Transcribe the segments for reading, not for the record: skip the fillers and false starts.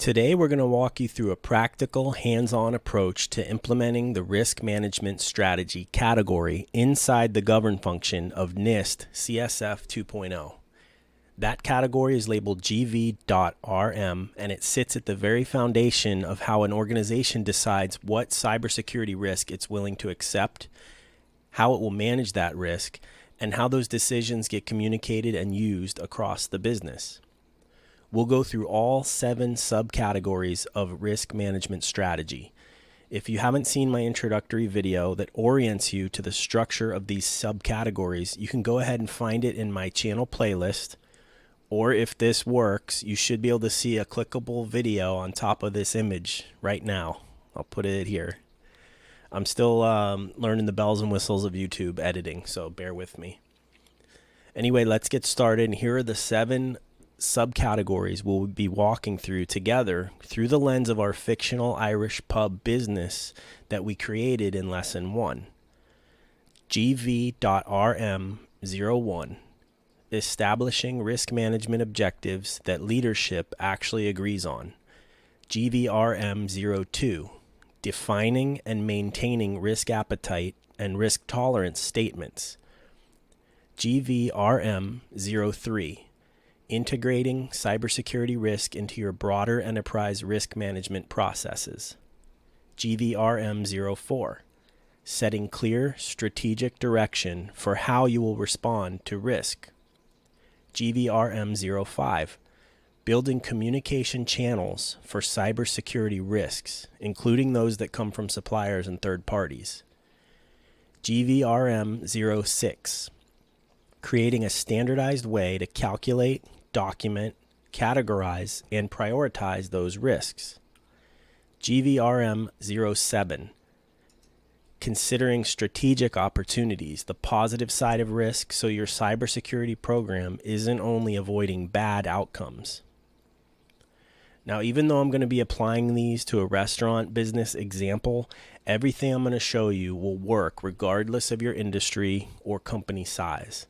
Today we're going to walk you through a practical, hands-on approach to implementing the risk management strategy category inside the govern function of NIST CSF 2.0. That category is labeled GV.RM, and it sits at the very foundation of how an organization decides what cybersecurity risk it's willing to accept, how it will manage that risk, and how those decisions get communicated and used across the business. We'll go through all 7 subcategories of risk management strategy. If you haven't seen my introductory video that orients you to the structure of these subcategories, you can go ahead and find it in my channel playlist. Or if this works, you should be able to see a clickable video on top of this image right now. I'll put it here. I'm still learning the bells and whistles of YouTube editing, so bear with me. Anyway, let's get started. Here are the 7 subcategories we'll be walking through together through the lens of our fictional Irish pub business that we created in Lesson 1. GV.RM 01. Establishing risk management objectives that leadership actually agrees on. GV.RM 02. Defining and maintaining risk appetite and risk tolerance statements. GV.RM 03. Integrating cybersecurity risk into your broader enterprise risk management processes. GV.RM 04. Setting clear strategic direction for how you will respond to risk. GV.RM 05. Building communication channels for cybersecurity risks, including those that come from suppliers and third parties. GV.RM 06. Creating a standardized way to calculate, document, categorize, and prioritize those risks. GV.RM 07. Considering strategic opportunities, the positive side of risk, so your cybersecurity program isn't only avoiding bad outcomes. Now, even though I'm going to be applying these to a restaurant business example, everything I'm going to show you will work regardless of your industry or company size.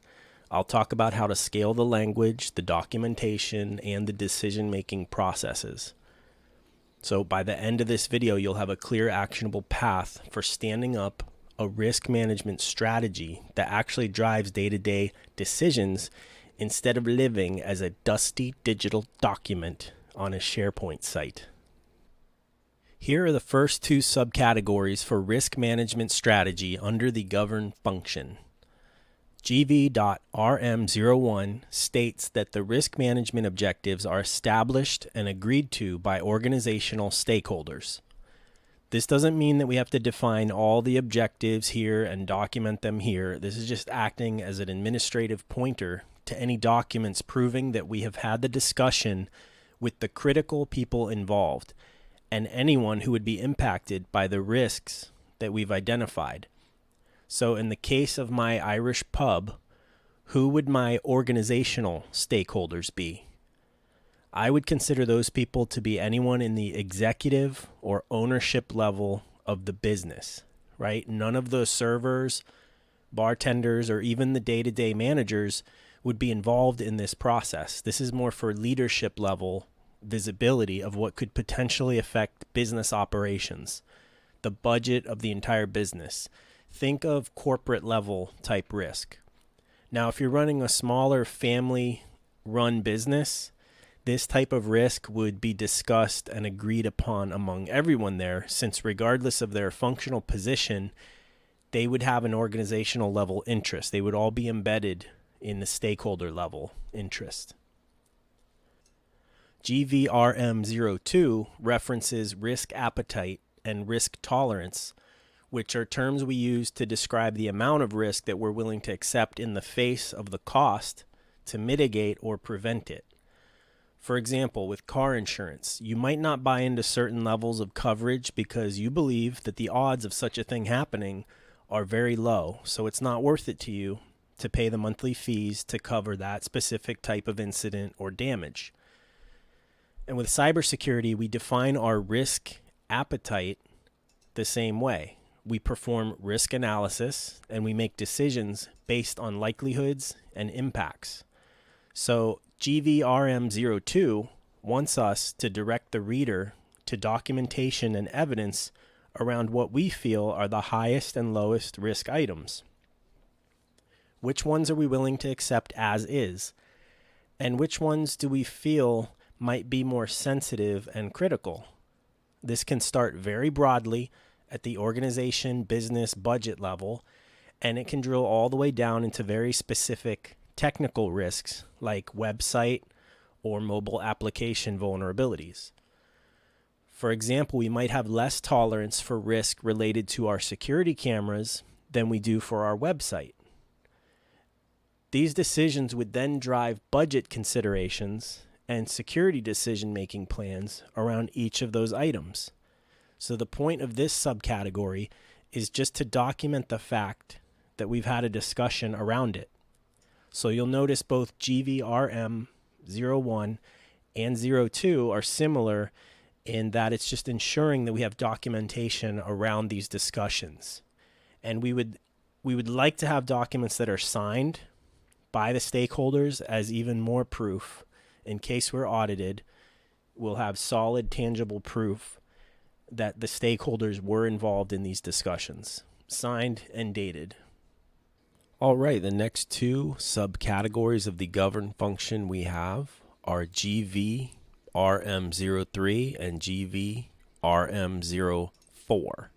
I'll talk about how to scale the language, the documentation, and the decision-making processes. So by the end of this video, you'll have a clear, actionable path for standing up a risk management strategy that actually drives day-to-day decisions instead of living as a dusty digital document on a SharePoint site. Here are the first 2 subcategories for risk management strategy under the govern function. GV.RM 01 states that the risk management objectives are established and agreed to by organizational stakeholders. This doesn't mean that we have to define all the objectives here and document them here. This is just acting as an administrative pointer to any documents proving that we have had the discussion with the critical people involved and anyone who would be impacted by the risks that we've identified. So in the case of my Irish pub, who would my organizational stakeholders be? I would consider those people to be anyone in the executive or ownership level of the business, right? None of the servers, bartenders, or even the day-to-day managers would be involved in this process. This is more for leadership level visibility of what could potentially affect business operations, the budget of the entire business. Think of corporate level type risk. Now, if you're running a smaller family-run business, this type of risk would be discussed and agreed upon among everyone there, since regardless of their functional position, they would have an organizational level interest. They would all be embedded in the stakeholder level interest. GV.RM 02 references risk appetite and risk tolerance, which are terms we use to describe the amount of risk that we're willing to accept in the face of the cost to mitigate or prevent it. For example, with car insurance, you might not buy into certain levels of coverage because you believe that the odds of such a thing happening are very low, so it's not worth it to you to pay the monthly fees to cover that specific type of incident or damage. And with cybersecurity, we define our risk appetite the same way. We perform risk analysis and we make decisions based on likelihoods and impacts. So GV.RM 02 wants us to direct the reader to documentation and evidence around what we feel are the highest and lowest risk items. Which ones are we willing to accept as is? And which ones do we feel might be more sensitive and critical? This can start very broadly at the organization, business, budget level, and it can drill all the way down into very specific technical risks like website or mobile application vulnerabilities. For example, we might have less tolerance for risk related to our security cameras than we do for our website. These decisions would then drive budget considerations and security decision-making plans around each of those items. So the point of this subcategory is just to document the fact that we've had a discussion around it. So you'll notice both GV.RM 01 and 02 are similar in that it's just ensuring that we have documentation around these discussions. And we would like to have documents that are signed by the stakeholders as even more proof. In case we're audited, we'll have solid, tangible proof that the stakeholders were involved in these discussions, signed and dated. All right, the next two subcategories of the govern function we have are GV.RM 03 and GV.RM 04.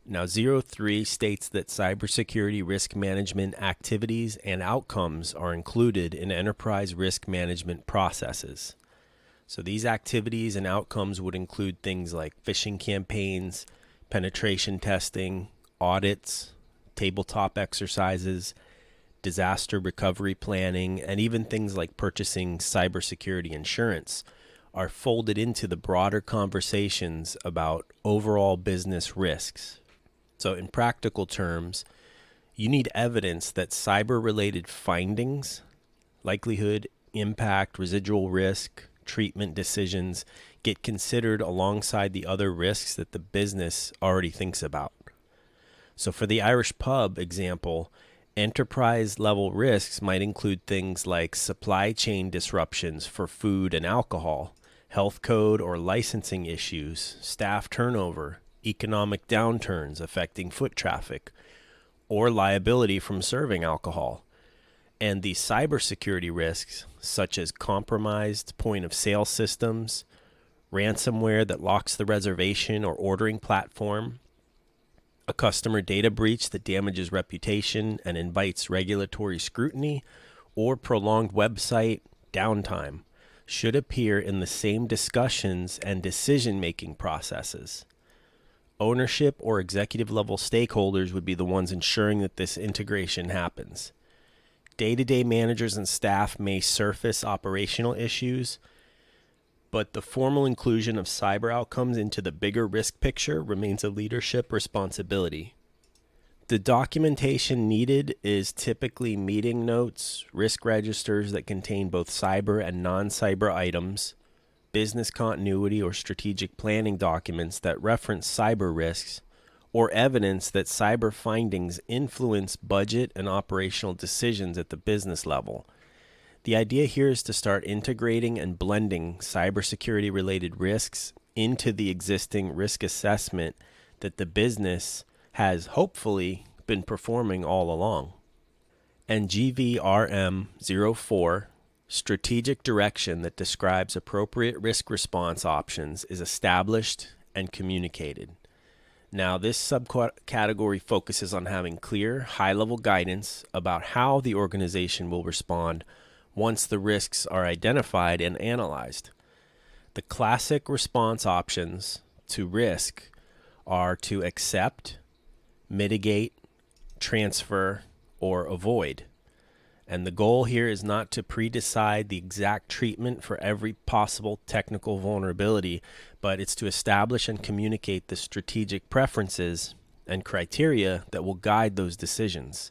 Now, 03 states that cybersecurity risk management activities and outcomes are included in enterprise risk management processes. So these activities and outcomes would include things like phishing campaigns, penetration testing, audits, tabletop exercises, disaster recovery planning, and even things like purchasing cybersecurity insurance are folded into the broader conversations about overall business risks. So in practical terms, you need evidence that cyber-related findings, likelihood, impact, residual risk, treatment decisions get considered alongside the other risks that the business already thinks about. So for the Irish pub example, enterprise-level risks might include things like supply chain disruptions for food and alcohol, health code or licensing issues, staff turnover, economic downturns affecting foot traffic, or liability from serving alcohol. And the cybersecurity risks, such as compromised point-of-sale systems, ransomware that locks the reservation or ordering platform, a customer data breach that damages reputation and invites regulatory scrutiny, or prolonged website downtime, should appear in the same discussions and decision-making processes. Ownership or executive level stakeholders would be the ones ensuring that this integration happens. Day-to-day managers and staff may surface operational issues, but the formal inclusion of cyber outcomes into the bigger risk picture remains a leadership responsibility. The documentation needed is typically meeting notes, risk registers that contain both cyber and non-cyber items, business continuity or strategic planning documents that reference cyber risks, or evidence that cyber findings influence budget and operational decisions at the business level. The idea here is to start integrating and blending cybersecurity-related risks into the existing risk assessment that the business has hopefully been performing all along. And GV.RM 04, strategic direction that describes appropriate risk response options, is established and communicated. Now, this subcategory focuses on having clear, high-level guidance about how the organization will respond once the risks are identified and analyzed. The classic response options to risk are to accept, mitigate, transfer, or avoid. And the goal here is not to pre-decide the exact treatment for every possible technical vulnerability, but it's to establish and communicate the strategic preferences and criteria that will guide those decisions.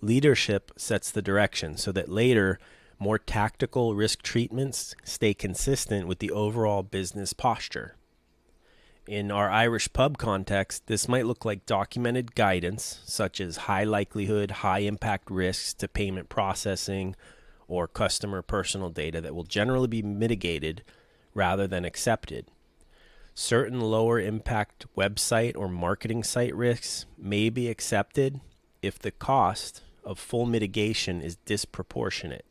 Leadership sets the direction so that later, more tactical risk treatments stay consistent with the overall business posture. In our Irish pub context, this might look like documented guidance, such as high likelihood, high impact risks to payment processing or customer personal data that will generally be mitigated rather than accepted. Certain lower impact website or marketing site risks may be accepted if the cost of full mitigation is disproportionate.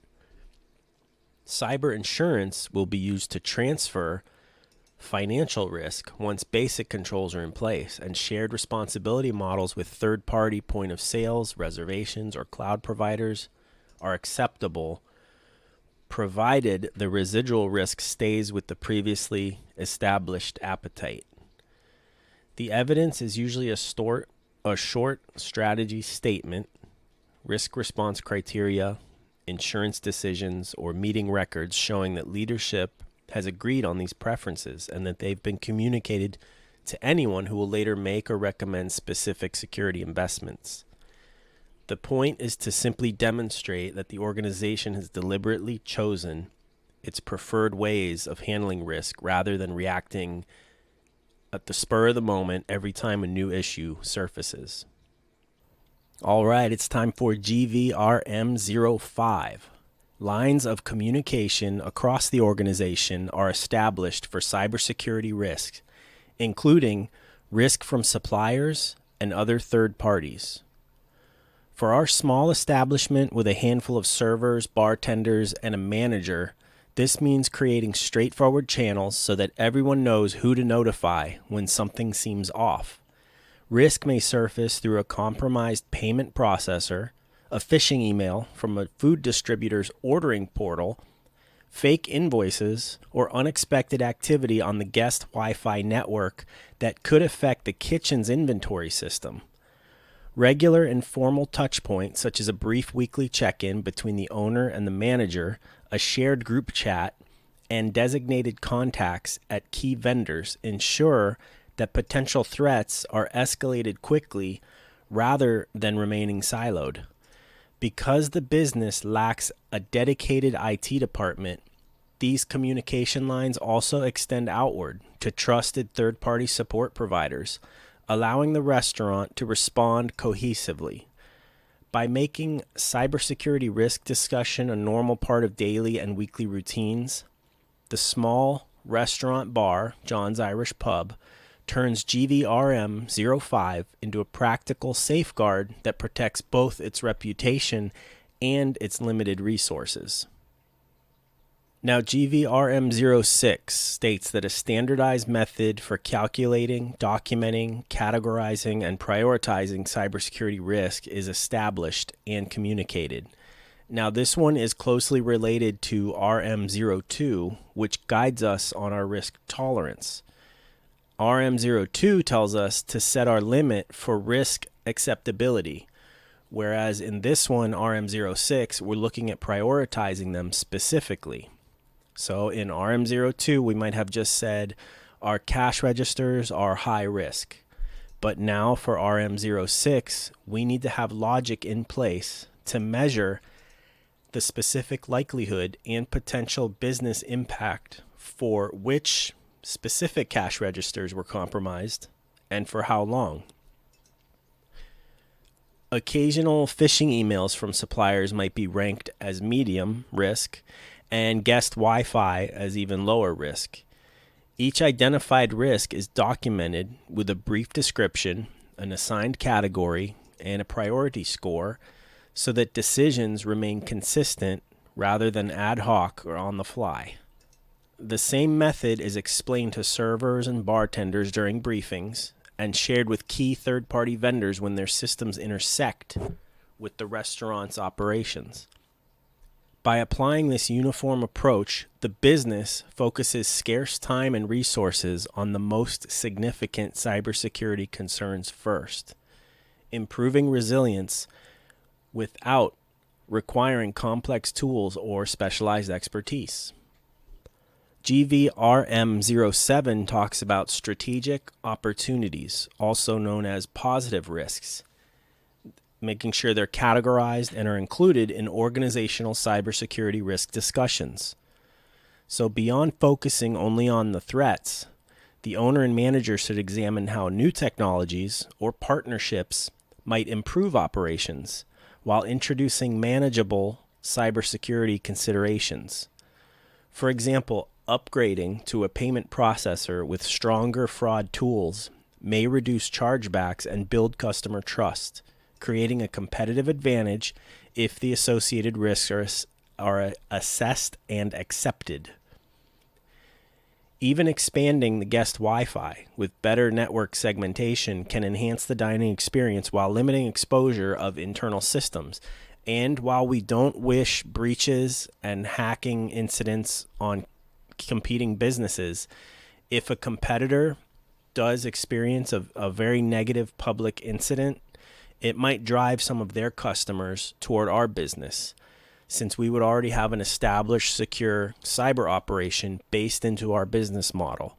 Cyber insurance will be used to transfer financial risk once basic controls are in place, and shared responsibility models with third-party point of sales, reservations, or cloud providers are acceptable, provided the residual risk stays with the previously established appetite. The evidence is usually a short strategy statement, risk response criteria, insurance decisions, or meeting records showing that leadership has agreed on these preferences and that they've been communicated to anyone who will later make or recommend specific security investments. The point is to simply demonstrate that the organization has deliberately chosen its preferred ways of handling risk rather than reacting at the spur of the moment every time a new issue surfaces. All right, it's time for GV.RM 05. Lines of communication across the organization are established for cybersecurity risks, including risk from suppliers and other third parties. For our small establishment with a handful of servers, bartenders, and a manager, this means creating straightforward channels so that everyone knows who to notify when something seems off. Risk may surface through a compromised payment processor, a phishing email from a food distributor's ordering portal, fake invoices, or unexpected activity on the guest Wi-Fi network that could affect the kitchen's inventory system. Regular informal touchpoints, such as a brief weekly check-in between the owner and the manager, a shared group chat, and designated contacts at key vendors, ensure that potential threats are escalated quickly rather than remaining siloed. Because the business lacks a dedicated IT department, these communication lines also extend outward to trusted third-party support providers, allowing the restaurant to respond cohesively. By making cybersecurity risk discussion a normal part of daily and weekly routines, the small restaurant bar, John's Irish Pub, turns GV.RM 05 into a practical safeguard that protects both its reputation and its limited resources. Now, GV.RM 06 states that a standardized method for calculating, documenting, categorizing, and prioritizing cybersecurity risk is established and communicated. Now, this one is closely related to RM02, which guides us on our risk tolerance. RM02 tells us to set our limit for risk acceptability, whereas in this one, RM06, we're looking at prioritizing them specifically. So in RM02, we might have just said our cash registers are high risk. But now for RM06, we need to have logic in place to measure the specific likelihood and potential business impact for which specific cash registers were compromised and for how long. Occasional phishing emails from suppliers might be ranked as medium risk and guest Wi-Fi as even lower risk. Each identified risk is documented with a brief description, an assigned category, and a priority score so that decisions remain consistent rather than ad hoc or on the fly. The same method is explained to servers and bartenders during briefings and shared with key third-party vendors when their systems intersect with the restaurant's operations. By applying this uniform approach, the business focuses scarce time and resources on the most significant cybersecurity concerns first, improving resilience without requiring complex tools or specialized expertise. GV.RM 07 talks about strategic opportunities, also known as positive risks, making sure they're categorized and are included in organizational cybersecurity risk discussions. So beyond focusing only on the threats, the owner and manager should examine how new technologies or partnerships might improve operations while introducing manageable cybersecurity considerations. For example, Upgrading to a payment processor with stronger fraud tools may reduce chargebacks and build customer trust, creating a competitive advantage if the associated risks are assessed and accepted. Even expanding the guest Wi-Fi with better network segmentation can enhance the dining experience while limiting exposure of internal systems. And while we don't wish breaches and hacking incidents on competing businesses, if a competitor does experience a very negative public incident, it might drive some of their customers toward our business, since we would already have an established secure cyber operation based into our business model.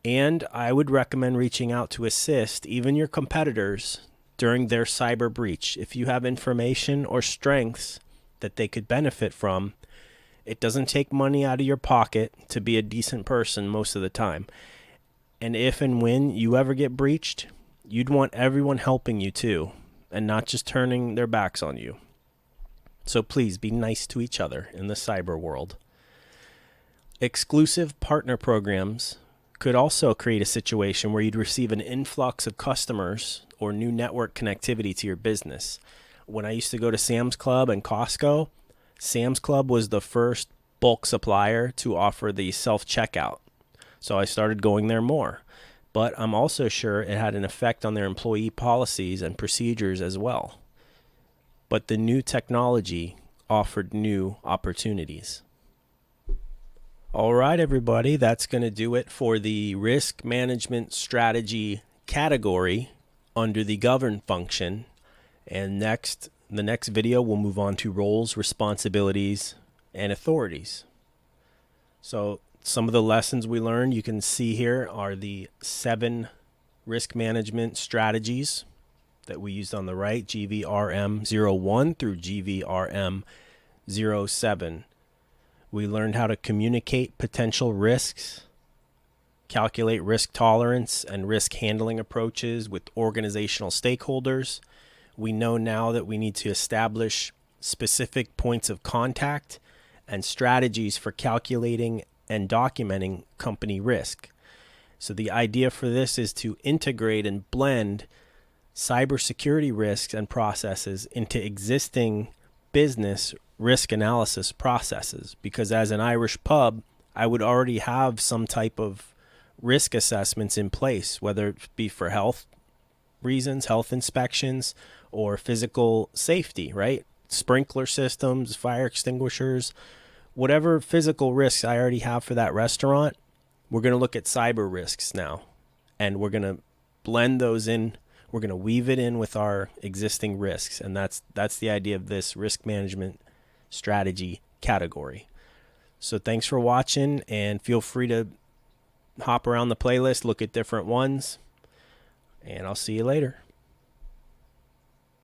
And I would recommend reaching out to assist even your competitors during their cyber breach. If you have information or strengths that they could benefit from, it doesn't take money out of your pocket to be a decent person most of the time. And if and when you ever get breached, you'd want everyone helping you too, and not just turning their backs on you. So please be nice to each other in the cyber world. Exclusive partner programs could also create a situation where you'd receive an influx of customers or new network connectivity to your business. When I used to go to Sam's Club and Costco, Sam's Club was the first bulk supplier to offer the self-checkout. So I started going there more. But I'm also sure it had an effect on their employee policies and procedures as well. But the new technology offered new opportunities. All right, everybody, that's going to do it for the risk management strategy category under the govern function. And the next video, we'll move on to roles, responsibilities, and authorities. So some of the lessons we learned you can see here are the 7 risk management strategies that we used on the right, GV.RM 01 through GV.RM 07. We learned how to communicate potential risks, calculate risk tolerance and risk handling approaches with organizational stakeholders. We know now that we need to establish specific points of contact and strategies for calculating and documenting company risk. So the idea for this is to integrate and blend cybersecurity risks and processes into existing business risk analysis processes, because as an Irish pub, I would already have some type of risk assessments in place, whether it be for health reasons, health inspections, or physical safety, right? Sprinkler systems, fire extinguishers, whatever physical risks I already have for that restaurant, we're going to look at cyber risks now, and we're going to blend those in. We're going to weave it in with our existing risks, and that's the idea of this risk management strategy category. So thanks for watching, and feel free to hop around the playlist, look at different ones, and I'll see you later.